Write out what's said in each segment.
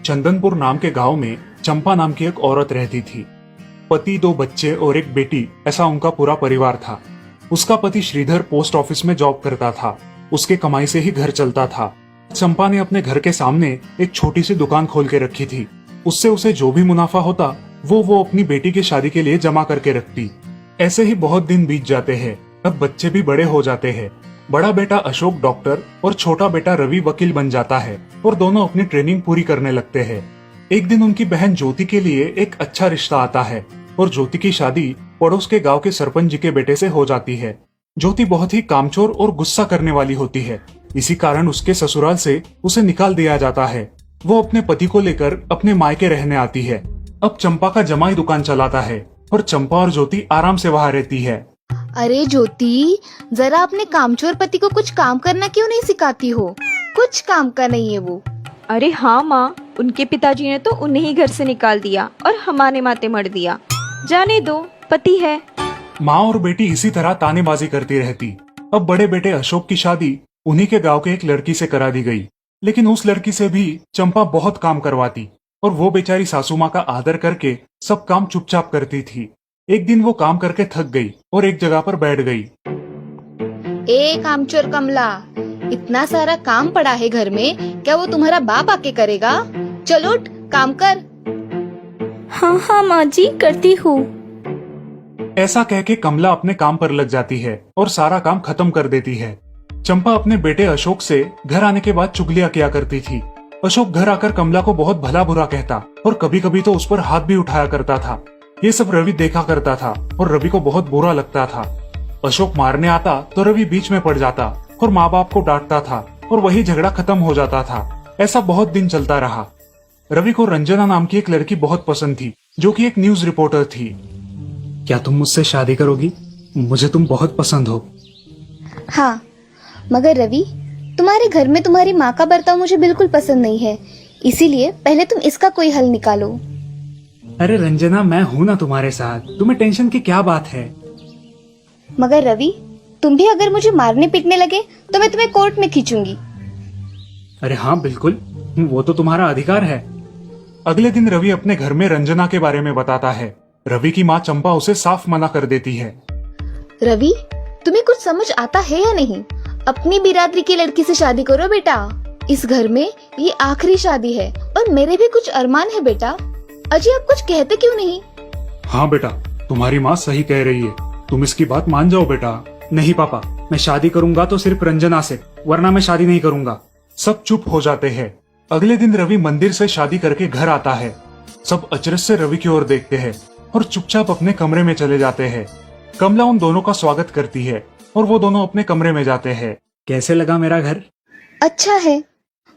चंदनपुर नाम के गांव में चंपा नाम की एक औरत रहती थी। पति, 2 बच्चे और एक बेटी, ऐसा उनका पूरा परिवार था। उसका पति श्रीधर पोस्ट ऑफिस में जॉब करता था। उसके कमाई से ही घर चलता था। चंपा ने अपने घर के सामने एक छोटी सी दुकान खोल के रखी थी। उससे उसे जो भी मुनाफा होता वो अपनी बेटी की शादी के लिए जमा करके रखती। ऐसे ही बहुत दिन बीत जाते हैं। अब बच्चे भी बड़े हो जाते हैं। बड़ा बेटा अशोक डॉक्टर और छोटा बेटा रवि वकील बन जाता है और दोनों अपनी ट्रेनिंग पूरी करने लगते हैं। एक दिन उनकी बहन ज्योति के लिए एक अच्छा रिश्ता आता है और ज्योति की शादी पड़ोस के गांव के सरपंच जी के बेटे से हो जाती है। ज्योति बहुत ही कामचोर और गुस्सा करने वाली होती है। इसी कारण उसके ससुराल से उसे निकाल दिया जाता है। वो अपने पति को लेकर अपने मायके रहने आती है। अब चंपा का जमाई दुकान चलाता है और चंपा और ज्योति आराम से वहाँ रहती है। अरे ज्योति, जरा अपने कामचोर पति को कुछ काम करना क्यों नहीं सिखाती हो? कुछ काम का नहीं है वो। अरे हाँ माँ, उनके पिताजी ने तो उन्हें ही घर से निकाल दिया और हमारे माथे मर दिया। जाने दो, पति है। माँ और बेटी इसी तरह तानेबाजी करती रहती। अब बड़े बेटे अशोक की शादी उन्हीं के गांव के एक लड़की से करा दी गई, लेकिन उस लड़की से भी चंपा बहुत काम करवाती और वो बेचारी सासू माँ का आदर करके सब काम चुपचाप करती थी। एक दिन वो काम करके थक गई और एक जगह पर बैठ गई। ए कामचोर कमला, इतना सारा काम पड़ा है घर में, क्या वो तुम्हारा बाप आके करेगा? चलो उठ, काम कर। हाँ हाँ माँ जी, करती हूँ। ऐसा कह के कमला अपने काम पर लग जाती है और सारा काम खत्म कर देती है। चंपा अपने बेटे अशोक से घर आने के बाद चुगलियां किया करती थी। अशोक घर आकर कमला को बहुत भला बुरा कहता और कभी कभी तो उस पर हाथ भी उठाया करता था। ये सब रवि देखा करता था और रवि को बहुत बुरा लगता था। अशोक मारने आता तो रवि बीच में पड़ जाता और माँ बाप को डांटता था और वही झगड़ा खत्म हो जाता था। ऐसा बहुत दिन चलता रहा। रवि को रंजना नाम की एक लड़की बहुत पसंद थी, जो कि एक न्यूज रिपोर्टर थी। क्या तुम मुझसे शादी करोगी? मुझे तुम बहुत पसंद हो। हाँ, मगर रवि, तुम्हारे घर में तुम्हारी माँ का बर्ताव मुझे बिल्कुल पसंद नहीं है, इसीलिए पहले तुम इसका कोई हल निकालो। अरे रंजना, मैं हूँ ना तुम्हारे साथ, तुम्हें टेंशन की क्या बात है? मगर रवि, तुम भी अगर मुझे मारने पीटने लगे तो मैं तुम्हें कोर्ट में खींचूंगी। अरे हाँ बिल्कुल, वो तो तुम्हारा अधिकार है। अगले दिन रवि अपने घर में रंजना के बारे में बताता है। रवि की माँ चंपा उसे साफ मना कर देती है। रवि, तुम्हें कुछ समझ आता है या नहीं? अपनी बिरादरी की लड़की से शादी करो बेटा। इस घर में ये आखिरी शादी है और मेरे भी कुछ अरमान है बेटा। अजी, आप कुछ कहते क्यों नहीं? हाँ बेटा, तुम्हारी माँ सही कह रही है, तुम इसकी बात मान जाओ बेटा। नहीं पापा, मैं शादी करूंगा तो सिर्फ रंजना से, वरना मैं शादी नहीं करूंगा। सब चुप हो जाते हैं। अगले दिन रवि मंदिर से शादी करके घर आता है। सब अचरज से रवि की ओर देखते हैं और चुपचाप अपने कमरे में चले जाते हैं। कमला उन दोनों का स्वागत करती है और वो दोनों अपने कमरे में जाते हैं। कैसे लगा मेरा घर? अच्छा है,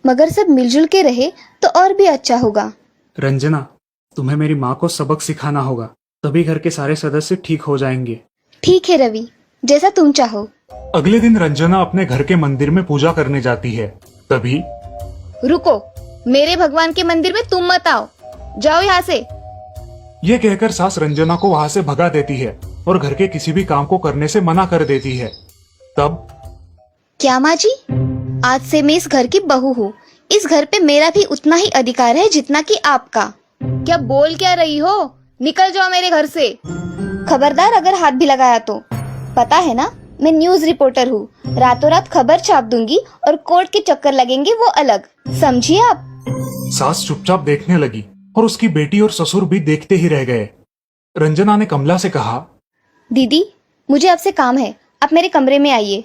मगर सब मिलजुल के रहे तो और भी अच्छा होगा। रंजना, तुम्हें मेरी माँ को सबक सिखाना होगा, तभी घर के सारे सदस्य ठीक हो जाएंगे। ठीक है रवि, जैसा तुम चाहो। अगले दिन रंजना अपने घर के मंदिर में पूजा करने जाती है। तभी रुको, मेरे भगवान के मंदिर में तुम मत आओ, जाओ यहाँ से। ये कहकर सास रंजना को वहाँ से भगा देती है और घर के किसी भी काम को करने से मना कर देती है। तब क्या माँ जी, आज से मैं इस घर की बहू हूँ। इस घर पे मेरा भी उतना ही अधिकार है जितना कि आपका। क्या बोल क्या रही हो? निकल जाओ मेरे घर से। खबरदार अगर हाथ भी लगाया तो। पता है ना, मैं न्यूज रिपोर्टर हूँ। रातों रात खबर छाप दूंगी और कोर्ट के चक्कर लगेंगे वो अलग, समझिए आप। सास चुपचाप देखने लगी और उसकी बेटी और ससुर भी देखते ही रह गए। रंजना ने कमला से कहा, दीदी, मुझे आपसे काम है, आप मेरे कमरे में आइए।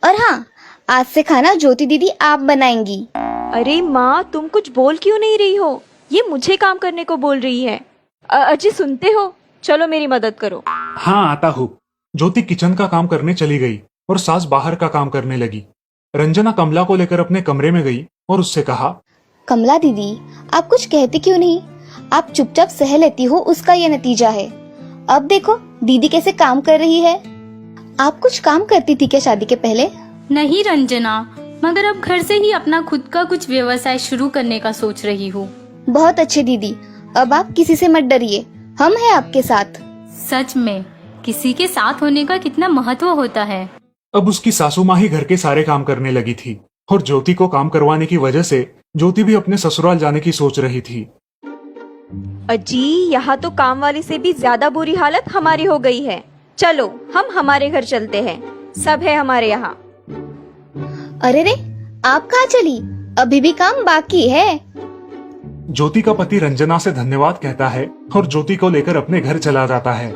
और हाँ, आज से खाना ज्योति दीदी आप बनाएंगी। अरे माँ, तुम कुछ बोल क्यों नहीं रही हो? ये मुझे काम करने को बोल रही है। अजी, सुनते हो? चलो मेरी मदद करो। हाँ आता हूँ। ज्योति किचन का काम करने चली गई और सास बाहर का काम करने लगी। रंजना कमला को लेकर अपने कमरे में गई और उससे कहा, कमला दीदी, आप कुछ कहते क्यों नहीं? आप चुपचाप सह लेती हो, उसका ये नतीजा है। अब देखो दीदी कैसे काम कर रही है। आप कुछ काम करती थी क्या शादी के पहले? नहीं रंजना, मगर अब घर से ही अपना खुद का कुछ व्यवसाय शुरू करने का सोच रही हूँ। बहुत अच्छे दीदी, अब आप किसी से मत डरिए, हम हैं आपके साथ। सच में किसी के साथ होने का कितना महत्व होता है। अब उसकी सासू माँ ही घर के सारे काम करने लगी थी और ज्योति को काम करवाने की वजह से ज्योति भी अपने ससुराल जाने की सोच रही थी। अजी, यहाँ तो काम वाली से भी ज्यादा बुरी हालत हमारी हो गई है। चलो हम हमारे घर चलते हैं, सब है हमारे यहाँ। अरे रे, आप कहाँ चली? अभी भी काम बाकी है। ज्योति का पति रंजना से धन्यवाद कहता है और ज्योति को लेकर अपने घर चला जाता है।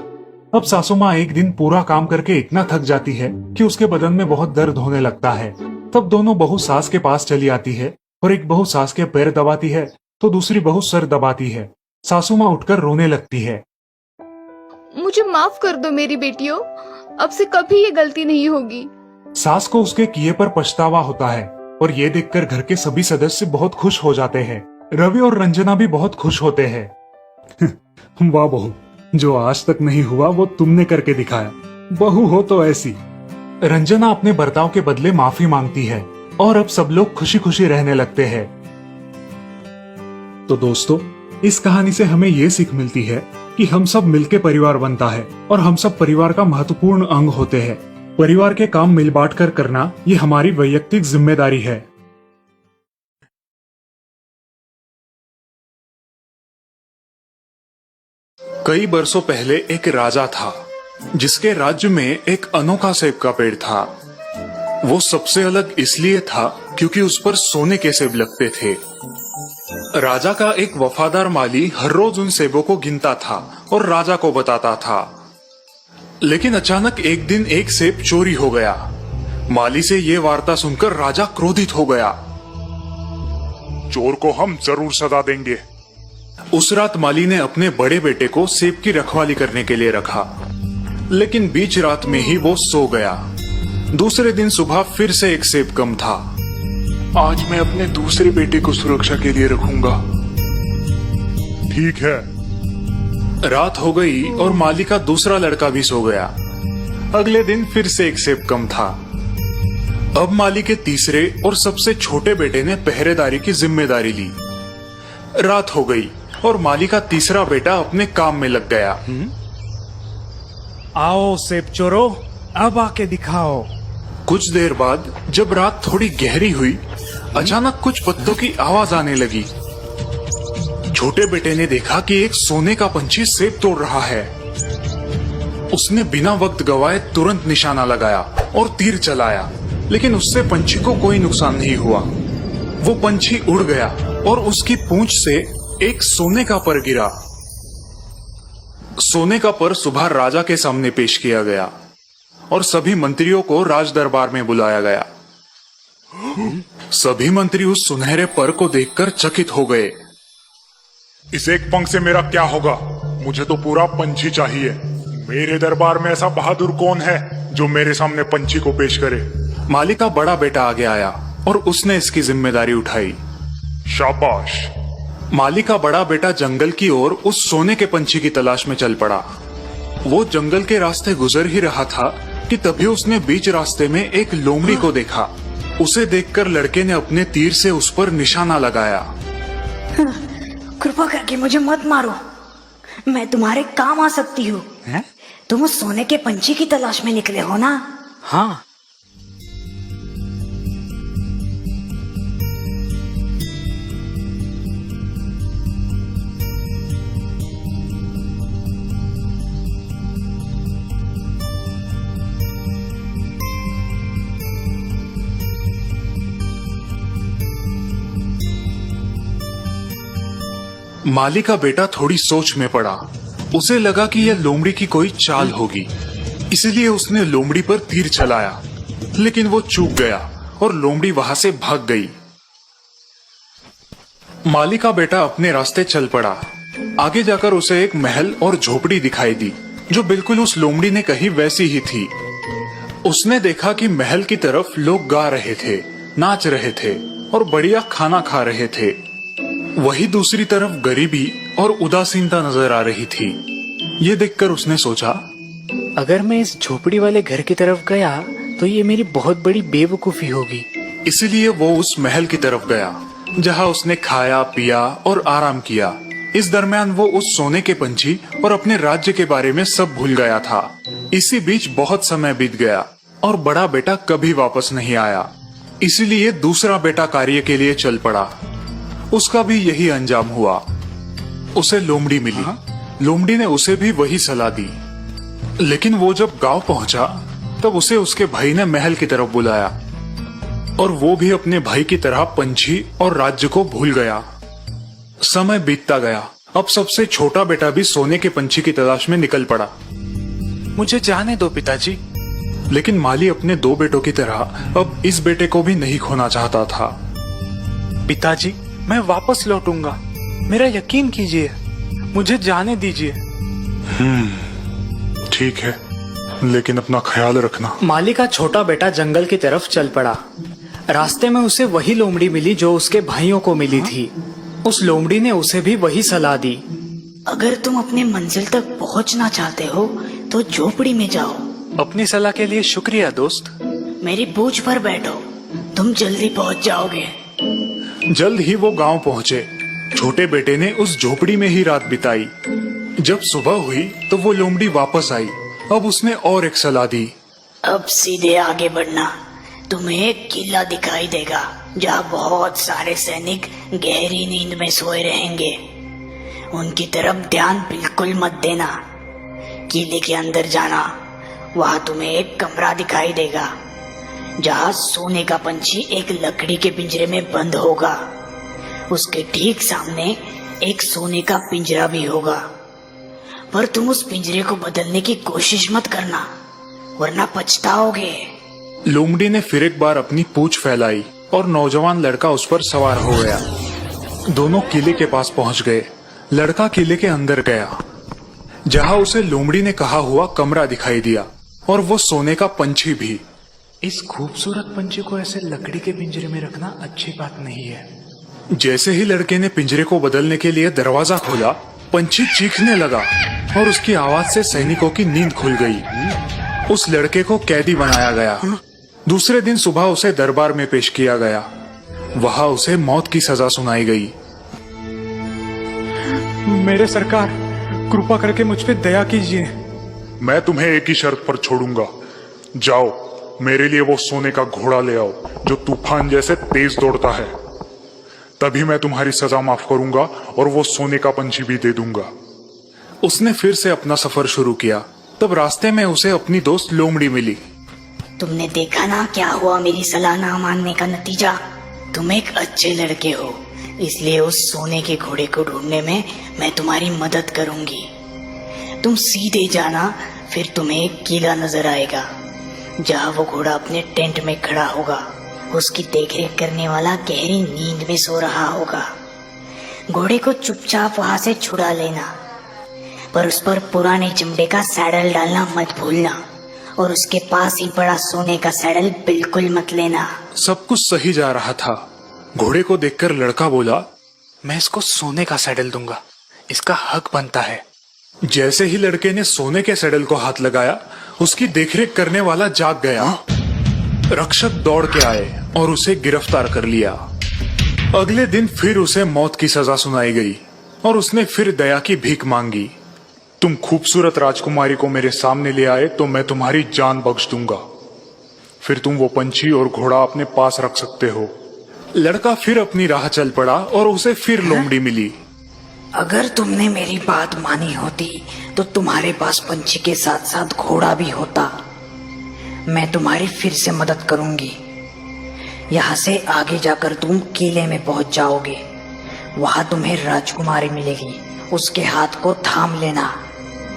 अब सासू माँ एक दिन पूरा काम करके इतना थक जाती है कि उसके बदन में बहुत दर्द होने लगता है। तब दोनों बहू सास के पास चली आती है और एक बहू सास के पैर दबाती है तो दूसरी बहू सर दबाती है। सासू माँ उठकर रोने लगती है। मुझे माफ कर दो मेरी बेटियों, अब से कभी ये गलती नहीं होगी। सास को उसके किए पर पछतावा होता है और ये देखकर घर के सभी सदस्य बहुत खुश हो जाते हैं। रवि और रंजना भी बहुत खुश होते हैं। वाह बहू, जो आज तक नहीं हुआ वो तुमने करके दिखाया। बहू हो तो ऐसी। रंजना अपने बर्ताव के बदले माफी मांगती है और अब सब लोग खुशी खुशी रहने लगते हैं। तो दोस्तों, इस कहानी से हमें ये सीख मिलती है कि हम सब मिलके परिवार बनता है और हम सब परिवार का महत्वपूर्ण अंग होते हैं। परिवार के काम मिल बांट कर करना ये हमारी वैयक्तिक जिम्मेदारी है। कई बरसों पहले एक राजा था जिसके राज्य में एक अनोखा सेब का पेड़ था। वो सबसे अलग इसलिए था क्योंकि उस पर सोने के सेब लगते थे। राजा का एक वफादार माली हर रोज उन सेबों को गिनता था और राजा को बताता था। लेकिन अचानक एक दिन एक सेब चोरी हो गया। माली से ये वार्ता सुनकर राजा क्रोधित हो गया। चोर को हम जरूर सजा देंगे। उस रात माली ने अपने बड़े बेटे को सेब की रखवाली करने के लिए रखा, लेकिन बीच रात में ही वो सो गया। दूसरे दिन सुबह फिर से एक सेब कम था। आज मैं अपने दूसरे बेटे को सुरक्षा के लिए रखूंगा। ठीक है। रात हो गई और माली का दूसरा लड़का भी सो गया। अगले दिन फिर से एक सेब कम था। अब माली के तीसरे और सबसे छोटे बेटे ने पहरेदारी की जिम्मेदारी ली। रात हो गई और माली का तीसरा बेटा अपने काम में लग गया। आओ सेब चोरो, अब आके दिखाओ। कुछ देर बाद जब रात थोड़ी गहरी हुई, अचानक कुछ पत्तों की आवाज आने लगी। छोटे बेटे ने देखा कि एक सोने का पंछी सेब तोड़ रहा है। उसने बिना वक्त गवाए तुरंत निशाना लगाया और तीर चलाया, लेकिन उससे पंछी को कोई नुकसान नहीं हुआ। वो पंछी उड़ गया और उसकी पूंछ से एक सोने का पर गिरा। सोने का पर सुबह राजा के सामने पेश किया गया और सभी मंत्रियों को राज दरबार में बुलाया गया। सभी मंत्री उस सुनहरे पर को देखकर चकित हो गए। इस एक पंख से मेरा क्या होगा? मुझे तो पूरा पंछी चाहिए। मेरे दरबार में ऐसा बहादुर कौन है जो मेरे सामने पंछी को पेश करे? माली का बड़ा बेटा आगे आया और उसने इसकी जिम्मेदारी उठाई। शाबाश। माली का बड़ा बेटा जंगल की ओर उस सोने के पंछी की तलाश में चल पड़ा। वो जंगल के रास्ते गुजर ही रहा था कि तभी उसने बीच रास्ते में एक लोमड़ी को देखा। उसे देखकर लड़के ने अपने तीर से उस पर निशाना लगाया। कृपा करके मुझे मत मारो, मैं तुम्हारे काम आ सकती हूँ। तुम उस सोने के पंछी की तलाश में निकले हो ना? हाँ। माली का बेटा थोड़ी सोच में पड़ा। उसे लगा कि यह लोमड़ी की कोई चाल होगी, इसलिए उसने लोमड़ी पर तीर चलाया, लेकिन वो चूक गया और लोमड़ी वहां से भाग गई। माली का बेटा अपने रास्ते चल पड़ा। आगे जाकर उसे एक महल और झोपड़ी दिखाई दी जो बिल्कुल उस लोमड़ी ने कही वैसी ही थी। उसने देखा कि महल की तरफ लोग गा रहे थे, नाच रहे थे और बढ़िया खाना खा रहे थे। वही दूसरी तरफ गरीबी और उदासीनता नजर आ रही थी। ये देखकर उसने सोचा, अगर मैं इस झोपड़ी वाले घर की तरफ गया तो ये मेरी बहुत बड़ी बेवकूफी होगी। इसलिए वो उस महल की तरफ गया जहाँ उसने खाया पिया और आराम किया। इस दरमियान वो उस सोने के पंछी और अपने राज्य के बारे में सब भूल गया था। इसी बीच बहुत समय बीत गया और बड़ा बेटा कभी वापस नहीं आया। इसीलिए दूसरा बेटा कार्य के लिए चल पड़ा। उसका भी यही अंजाम हुआ। उसे लोमड़ी मिली। लोमड़ी ने उसे भी वही सलाह दी। लेकिन वो जब गांव पहुंचा तब उसे उसके भाई ने महल की तरफ बुलाया और वो भी अपने भाई की तरह पंछी और राज्य को भूल गया। समय बीतता गया। अब सबसे छोटा बेटा भी सोने के पंछी की तलाश में निकल पड़ा। मुझे जाने दो पिताजी। लेकिन माली अपने दो बेटों की तरह अब इस बेटे को भी नहीं खोना चाहता था। पिताजी, मैं वापस लौटूंगा, मेरा यकीन कीजिए, मुझे जाने दीजिए। ठीक है, लेकिन अपना ख्याल रखना। माली का छोटा बेटा जंगल की तरफ चल पड़ा। रास्ते में उसे वही लोमड़ी मिली जो उसके भाइयों को मिली थी। उस लोमड़ी ने उसे भी वही सलाह दी। अगर तुम अपने मंजिल तक पहुंचना चाहते हो तो झोपड़ी में जाओ। अपनी सलाह के लिए शुक्रिया दोस्त। मेरी पूंछ पर बैठो, तुम जल्दी पहुंच जाओगे। जल्द ही वो गांव पहुंचे। छोटे बेटे ने उस झोपड़ी में ही रात बिताई। जब सुबह हुई तो वो लोमड़ी वापस आई। अब उसने और एक सलाह दी। अब सीधे आगे बढ़ना, तुम्हें एक किला दिखाई देगा जहाँ बहुत सारे सैनिक गहरी नींद में सोए रहेंगे। उनकी तरफ ध्यान बिल्कुल मत देना। किले के अंदर जाना, वहाँ तुम्हें एक कमरा दिखाई देगा जहाँ सोने का पंछी एक लकड़ी के पिंजरे में बंद होगा। उसके ठीक सामने एक सोने का पिंजरा भी होगा, पर तुम उस पिंजरे को बदलने की कोशिश मत करना, वरना पछताओगे। लोमड़ी ने फिर एक बार अपनी पूंछ फैलाई और नौजवान लड़का उस पर सवार हो गया। दोनों किले के पास पहुंच गए। लड़का किले के अंदर गया जहां उसे लोमड़ी ने कहा हुआ कमरा दिखाई दिया और वो सोने का पंछी भी। इस खूबसूरत पंछी को ऐसे लकड़ी के पिंजरे में रखना अच्छी बात नहीं है। जैसे ही लड़के ने पिंजरे को बदलने के लिए दरवाजा खोला, पंछी चीखने लगा और उसकी आवाज से सैनिकों की नींद खुल गई। उस लड़के को कैदी बनाया गया। दूसरे दिन सुबह उसे दरबार में पेश किया गया। वहां उसे मौत की सजा सुनाई गई। मेरे सरकार, कृपा करके मुझ पे दया कीजिए। मैं तुम्हें एक ही शर्त पर छोड़ूंगा। जाओ, मेरे लिए वो सोने का घोड़ा ले आओ जो तूफान जैसे तेज दौड़ता है। तभी मैं तुम्हारी सजा माफ करूंगा और वो सोने का पंछी भी दे दूंगा। उसने फिर से अपना सफर शुरू किया। तब रास्ते में उसे अपनी दोस्त लोमड़ी मिली। तुमने देखा ना क्या हुआ मेरी सलाह ना मानने का नतीजा। तुम एक अच्छे लड़के हो, इसलिए उस सोने के घोड़े को ढूंढने में मैं तुम्हारी मदद करूंगी। तुम सीधे जाना, फिर तुम्हें एक किला नजर आएगा जहाँ वो घोड़ा अपने टेंट में खड़ा होगा। उसकी देखरेख करने वाला गहरी नींद में सो रहा होगा। घोड़े को चुपचाप वहां से छुड़ा लेना, पर उस पर पुराने चमड़े का सैडल डालना मत भूलना और उसके पास ही पड़ा सोने का सैडल बिल्कुल मत लेना। सब कुछ सही जा रहा था। घोड़े को देखकर लड़का बोला, मैं इसको सोने का सैडल दूंगा, इसका हक बनता है। जैसे ही लड़के ने सोने के सैडल को हाथ लगाया, उसकी देखरेख करने वाला जाग गया। रक्षक दौड़ के आए और उसे गिरफ्तार कर लिया। अगले दिन फिर उसे मौत की सजा सुनाई गई और उसने फिर दया की भीख मांगी। तुम खूबसूरत राजकुमारी को मेरे सामने ले आए तो मैं तुम्हारी जान बख्श दूंगा। फिर तुम वो पंछी और घोड़ा अपने पास रख सकते हो। लड़का फिर अपनी राह चल पड़ा और उसे फिर लोमड़ी मिली। अगर तुमने मेरी बात मानी होती तो तुम्हारे पास पंछी के साथ साथ घोड़ा भी होता। मैं तुम्हारी फिर से मदद करूंगी। यहाँ से आगे जाकर तुम किले में पहुंच जाओगे। वहां तुम्हें राजकुमारी मिलेगी, उसके हाथ को थाम लेना।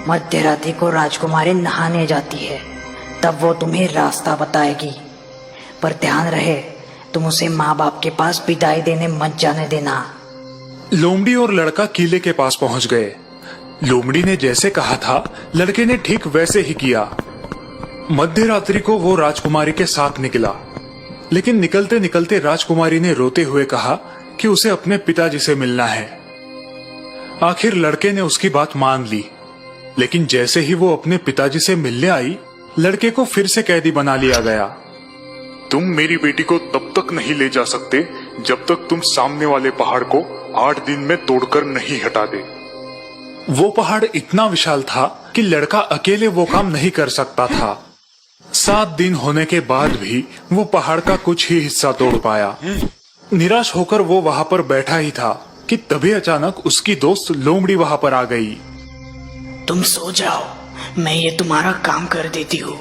मध्य रात्रि को राजकुमारी नहाने जाती है, तब वो तुम्हें रास्ता बताएगी। पर ध्यान रहे, तुम उसे माँ बाप के पास विदाई देने मत जाने देना। लोमड़ी और लड़का किले के पास पहुंच गए। लोमड़ी ने जैसे कहा था, लड़के ने ठीक वैसे ही किया। मध्य रात्रि को वो राजकुमारी के साथ निकला, लेकिन निकलते निकलते राजकुमारी ने रोते हुए कहा कि उसे अपने पिताजी से मिलना है। आखिर लड़के ने उसकी बात मान ली, लेकिन जैसे ही वो अपने पिताजी से मिलने आई, लड़के को फिर से कैदी बना लिया गया। तुम मेरी बेटी को तब तक नहीं ले जा सकते जब तक तुम सामने वाले पहाड़ को 8 दिन में तोड़कर नहीं हटा दे। वो पहाड़ इतना विशाल था कि लड़का अकेले वो काम नहीं कर सकता था। 7 दिन होने के बाद भी वो पहाड़ का कुछ ही हिस्सा तोड़ पाया। निराश होकर वो वहां पर बैठा ही था कि तभी अचानक उसकी दोस्त लोमड़ी वहां पर आ गई तुम सो जाओ, मैं ये तुम्हारा काम कर देती हूँ।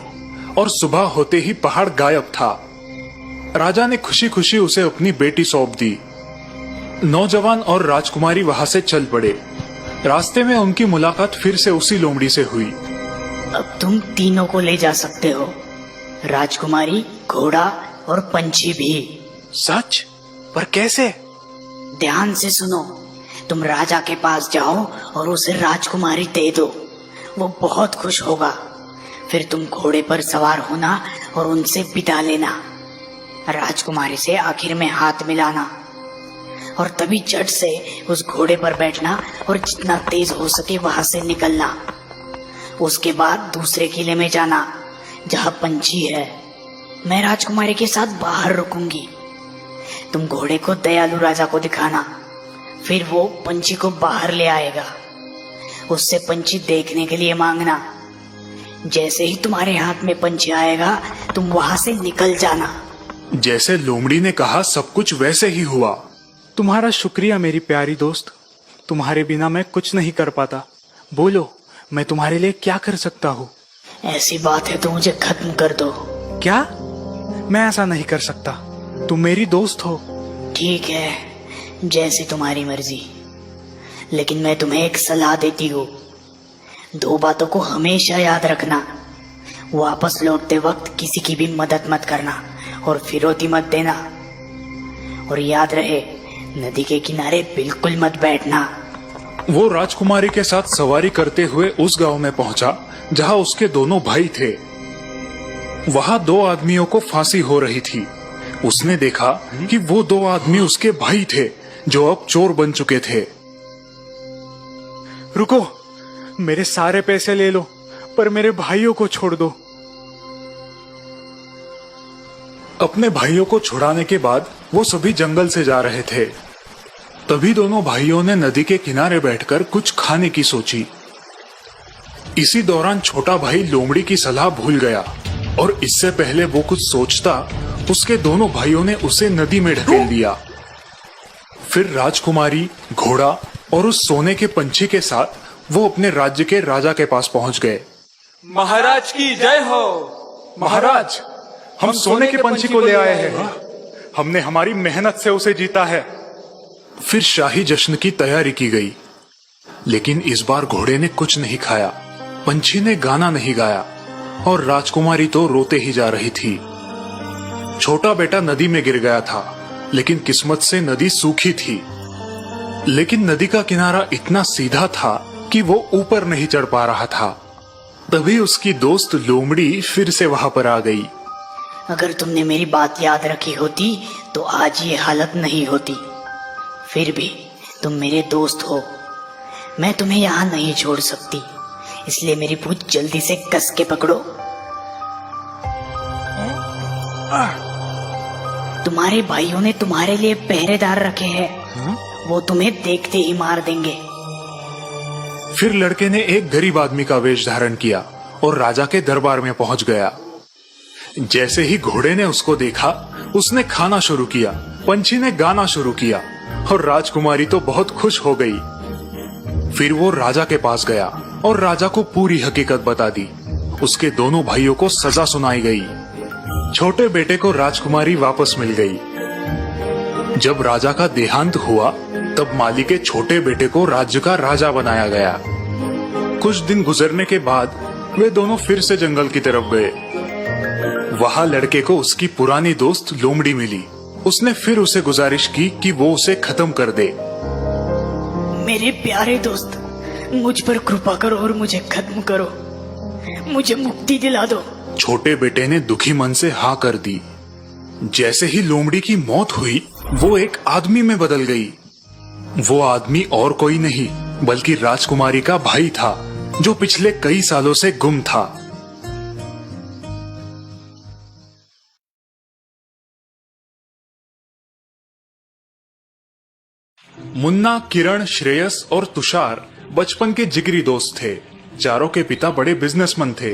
और सुबह होते ही पहाड़ गायब था। राजा ने खुशी खुशी उसे अपनी बेटी सौंप दी। नौजवान और राजकुमारी वहां से चल पड़े। रास्ते में उनकी मुलाकात फिर से उसी लोमड़ी से हुई। अब तुम तीनों को ले जा सकते हो, राजकुमारी, घोड़ा और पंछी भी। सच? पर कैसे? ध्यान से सुनो, तुम राजा के पास जाओ और उसे राजकुमारी दे दो, वो बहुत खुश होगा। फिर तुम घोड़े पर सवार होना और उनसे विदा लेना। राजकुमारी से आखिर में हाथ मिलाना और तभी झट से उस घोड़े पर बैठना और जितना तेज हो सके वहां से निकलना। उसके बाद दूसरे किले में जाना जहां पंछी है। मैं राजकुमारी के साथ बाहर रुकूंगी। तुम घोड़े को दयालु राजा को दिखाना, फिर वो पंछी को बाहर ले आएगा। उससे पंछी देखने के लिए मांगना। जैसे ही तुम्हारे हाथ में पंछी आएगा तुम वहां से निकल जाना। जैसे लोमड़ी ने कहा सब कुछ वैसे ही हुआ। तुम्हारा शुक्रिया मेरी प्यारी दोस्त, तुम्हारे बिना मैं कुछ नहीं कर पाता। बोलो, मैं तुम्हारे लिए क्या कर सकता हूँ? ऐसी बात है तो मुझे खत्म कर दो। क्या? मैं ऐसा नहीं कर सकता, तुम मेरी दोस्त हो। ठीक है, जैसी तुम्हारी मर्जी, लेकिन मैं तुम्हें एक सलाह देती हूँ। 2 बातों को हमेशा याद रखना। वापस लौटते वक्त किसी की भी मदद मत करना और फिरौती मत देना। और याद रहे, नदी के किनारे बिल्कुल मत बैठना। वो राजकुमारी के साथ सवारी करते हुए उस गांव में पहुंचा जहां उसके दोनों भाई थे। वहां 2 आदमियों को फांसी हो रही थी। उसने देखा कि वो 2 आदमी उसके भाई थे जो अब चोर बन चुके थे। रुको, मेरे सारे पैसे ले लो, पर मेरे भाइयों को छोड़ दो। अपने भाइयों को छुड़ाने के बाद वो सभी जंगल से जा रहे थे। तभी दोनों भाइयों ने नदी के किनारे बैठकर कुछ खाने की सोची। इसी दौरान छोटा भाई लोमड़ी की सलाह भूल गया और इससे पहले वो कुछ सोचता, उसके दोनों भाइयों ने उसे नदी में ढकेल दिया। फिर राजकुमारी, घोड़ा और उस सोने के पंछी के साथ वो अपने राज्य के राजा के पास पहुंच गए। महाराज की जय हो। महाराज, हम सोने के पंछी को ले आए हैं। हमने हमारी मेहनत से उसे जीता है। फिर शाही जश्न की तैयारी की गई, लेकिन इस बार घोड़े ने कुछ नहीं खाया, पंछी ने गाना नहीं गाया और राजकुमारी तो रोते ही जा रही थी। छोटा बेटा नदी में गिर गया था, लेकिन किस्मत से नदी सूखी थी। लेकिन नदी का किनारा इतना सीधा था कि वो ऊपर नहीं चढ़ पा रहा था। तभी उसकी दोस्त लोमड़ी फिर से वहां पर आ गई। अगर तुमने मेरी बात याद रखी होती तो आज ये हालत नहीं होती। फिर भी तुम मेरे दोस्त हो, मैं तुम्हें यहाँ नहीं छोड़ सकती, इसलिए मेरी पूंछ जल्दी से कस के पकड़ो। तुम्हारे भाइयों ने तुम्हारे लिए पहरेदार रखे हैं, वो तुम्हें देखते ही मार देंगे। फिर लड़के ने एक गरीब आदमी का वेश धारण किया और राजा के दरबार में पहुंच गया। जैसे ही घोड़े ने उसको देखा, उसने खाना शुरू किया, पंछी ने गाना शुरू किया और राजकुमारी तो बहुत खुश हो गई। फिर वो राजा के पास गया और राजा को पूरी हकीकत बता दी। उसके दोनों भाइयों को सजा सुनाई गई। छोटे बेटे को राजकुमारी वापस मिल गई। जब राजा का देहांत हुआ, तब माली के छोटे बेटे को राज्य का राजा बनाया गया। कुछ दिन गुजरने के बाद वे दोनों फिर से जंगल की तरफ गए। वहां लड़के को उसकी पुरानी दोस्त लोमड़ी मिली। उसने फिर उसे गुजारिश की कि वो उसे खत्म कर दे। मेरे प्यारे दोस्त, मुझ पर कृपा करो और मुझे खत्म करो, मुझे मुक्ति दिला दो। छोटे बेटे ने दुखी मन से हाँ कर दी। जैसे ही लोमड़ी की मौत हुई, वो एक आदमी में बदल गई। वो आदमी और कोई नहीं बल्कि राजकुमारी का भाई था, जो पिछले कई सालों से गुम था। मुन्ना, किरण, श्रेयस और तुषार बचपन के जिगरी दोस्त थे। चारों के पिता बड़े बिजनेसमैन थे।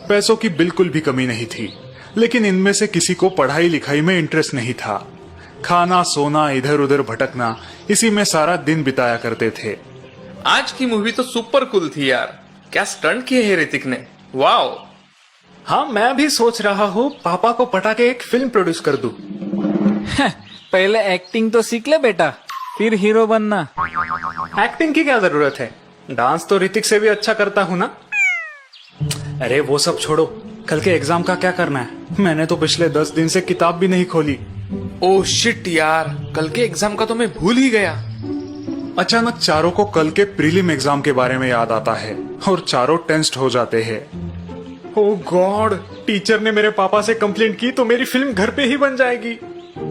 पैसों की बिल्कुल भी कमी नहीं थी, लेकिन इनमें से किसी को पढ़ाई लिखाई में इंटरेस्ट नहीं था। खाना सोना इधर उधर भटकना, इसी में सारा दिन बिताया करते थे। आज की मूवी तो सुपर कूल थी यार। क्या स्टंट किए हैं ऋतिक ने, वाओ। हाँ, मैं भी सोच रहा हूँ पापा को पटा के एक फिल्म प्रोड्यूस कर दूं। पहले एक्टिंग तो सीख ले बेटा, फिर हीरो बनना। एक्टिंग की क्या जरूरत है, डांस तो ऋतिक से भी अच्छा करता हूँ ना। अरे वो सब छोड़ो, कल के एग्जाम का क्या करना है? मैंने तो पिछले 10 दिन से किताब भी नहीं खोली। ओह शिट यार, कल के एग्जाम का तो मैं भूल ही गया। अचानक चारों को कल के प्रीलिम एग्जाम के बारे में याद आता है और चारों टेंस्ड हो जाते हैं। ओह गॉड, टीचर ने मेरे पापा से कंप्लेंट की तो मेरी फिल्म घर पे ही बन जाएगी।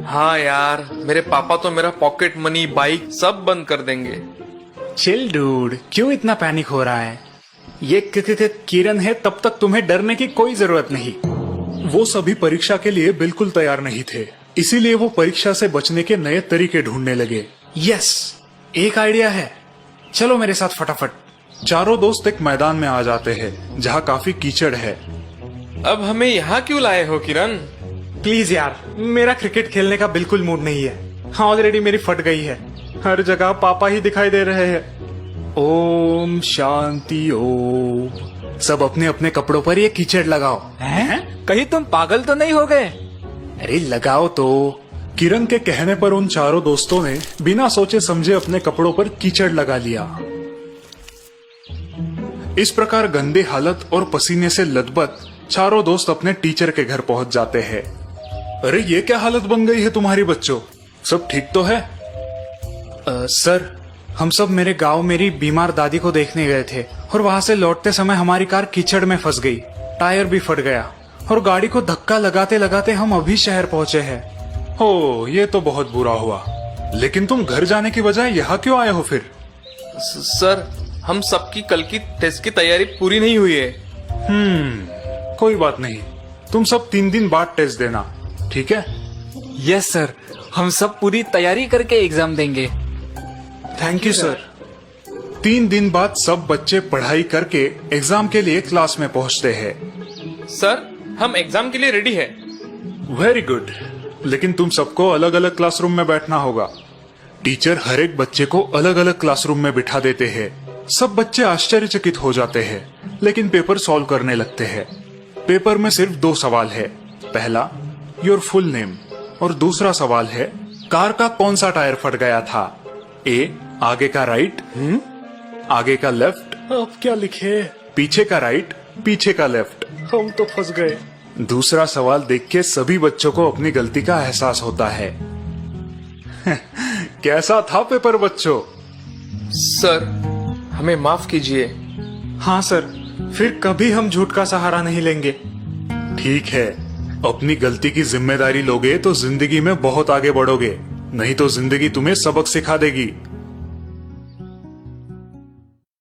हाँ यार, मेरे पापा तो मेरा पॉकेट मनी, बाइक सब बंद कर देंगे। चिल डूड, क्यों इतना पैनिक हो रहा है? ये किरण है, तब तक तुम्हें डरने की कोई जरूरत नहीं। वो सभी परीक्षा के लिए बिल्कुल तैयार नहीं थे, इसीलिए वो परीक्षा से बचने के नए तरीके ढूंढने लगे। यस, एक आइडिया है, चलो मेरे साथ फटाफट। चारों दोस्त एक मैदान में आ जाते हैं जहाँ काफी कीचड़ है। अब हमें यहाँ क्यों लाए हो किरण? प्लीज यार, मेरा क्रिकेट खेलने का बिल्कुल मूड नहीं है। हाँ, ऑलरेडी मेरी फट गई है, हर जगह पापा ही दिखाई दे रहे हैं। ओम शांति ओम। सब अपने अपने कपड़ों पर ये कीचड़ लगाओ। हैं? कहीं तुम पागल तो नहीं हो गए? अरे लगाओ तो। किरण के कहने पर उन चारों दोस्तों ने बिना सोचे समझे अपने कपड़ों पर कीचड़ लगा लिया। इस प्रकार गंदे हालत और पसीने से लथपथ चारों दोस्त अपने टीचर के घर पहुंच जाते हैं। अरे ये क्या हालत बन गई है तुम्हारी बच्चों, सब ठीक तो है? सर, हम सब मेरे गांव मेरी बीमार दादी को देखने गए थे और वहां से लौटते समय हमारी कार कीचड़ में फंस गई, टायर भी फट गया और गाड़ी को धक्का लगाते लगाते हम अभी शहर पहुंचे हैं। हो, ये तो बहुत बुरा हुआ। लेकिन तुम घर जाने की बजाय यहाँ क्यों आए हो फिर? सर, हम सबकी कल की टेस्ट की तैयारी पूरी नहीं हुई है। कोई बात नहीं, तुम सब 3 दिन बाद टेस्ट देना, ठीक है? यस सर, हम सब पूरी तैयारी करके एग्जाम देंगे। Thank you sir. 3 दिन बाद सब बच्चे पढ़ाई करके एग्जाम के लिए क्लास में पहुंचते हैं। सर, हम एग्जाम के लिए रेडी है। वेरी गुड, लेकिन तुम सबको अलग अलग क्लासरूम में बैठना होगा। टीचर हर एक बच्चे को अलग अलग क्लासरूम में बिठा देते हैं। सब बच्चे आश्चर्यचकित हो जाते हैं, लेकिन पेपर सॉल्व करने लगते हैं। पेपर में सिर्फ 2 सवाल है। पहला, योर फुल नेम, और दूसरा सवाल है, कार का कौन सा टायर फट गया था? ए, आगे का राइट, आगे का लेफ्ट, अब क्या लिखे? पीछे का राइट, पीछे का लेफ्ट। हम तो फंस गए। दूसरा सवाल देख के सभी बच्चों को अपनी गलती का एहसास होता है। कैसा था पेपर बच्चों? सर, हमें माफ कीजिए। हाँ सर, फिर कभी हम झूठ का सहारा नहीं लेंगे। ठीक है, अपनी गलती की जिम्मेदारी लोगे तो जिंदगी में बहुत आगे बढ़ोगे, नहीं तो जिंदगी तुम्हें सबक सिखा देगी।